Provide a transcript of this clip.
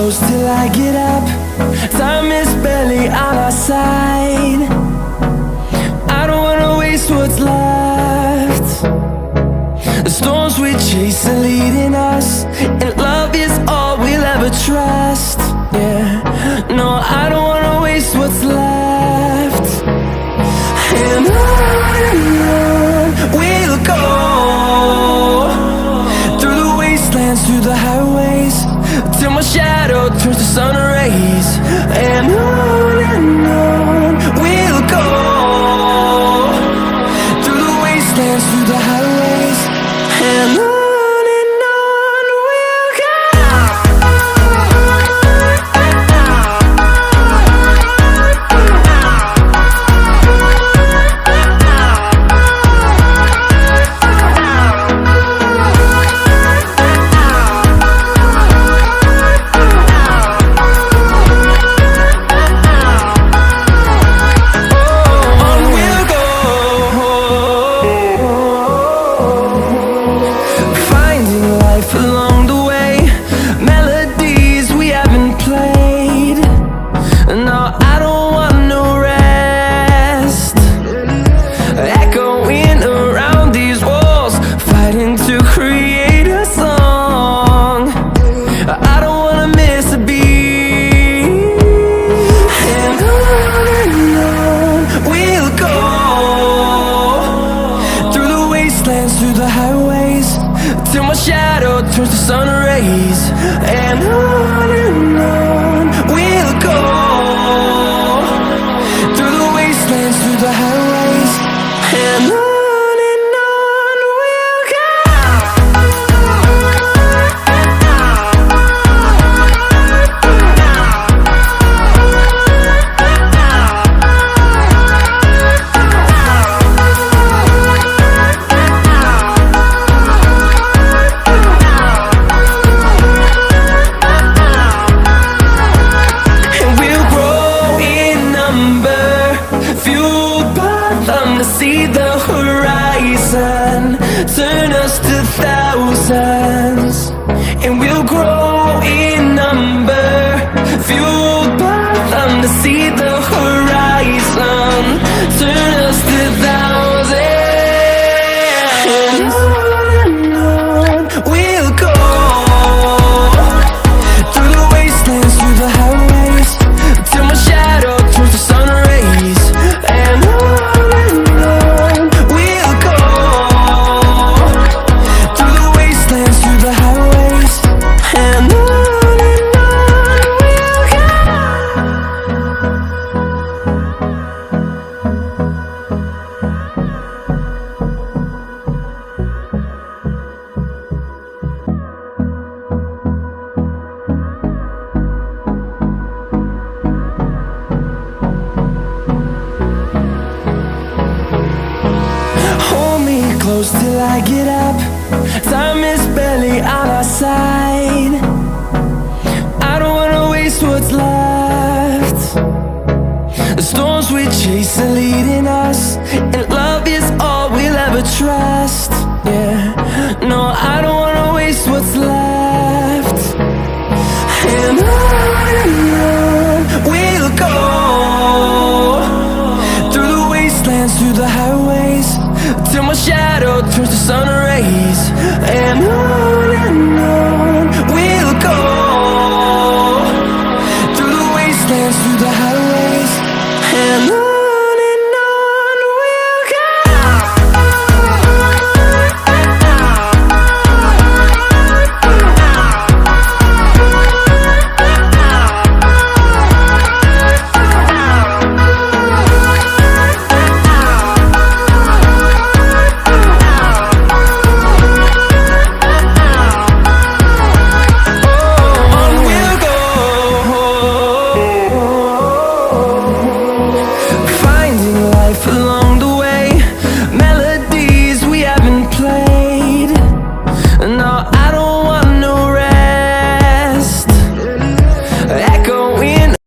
close till I get up. Time is barely on our side. I don't wanna waste what's left. The storms we chase are leading us, and love is all we'll ever trust. Yeah, no, I don't wanna waste what's left. And on we'll go, through the wastelands, through the highways, till my shadow turns to sun rays. And on we'll go, through the wastelands, through the highways, and on we'll go. Through the highways, till my shadow turns to sun rays. And on we'll go, through the wastelands, through the highways, and on we'll go. See the horizon, turn us to thousands, and we'll grow in number, fueled by them. To see the horizon, turn us to thousands, and on we'll go, through the wastelands, through the highways, till my shadow turns to sun rays. And close till I get up. Time is barely on our side. I don't wanna waste what's left. The storms we chase are leading us,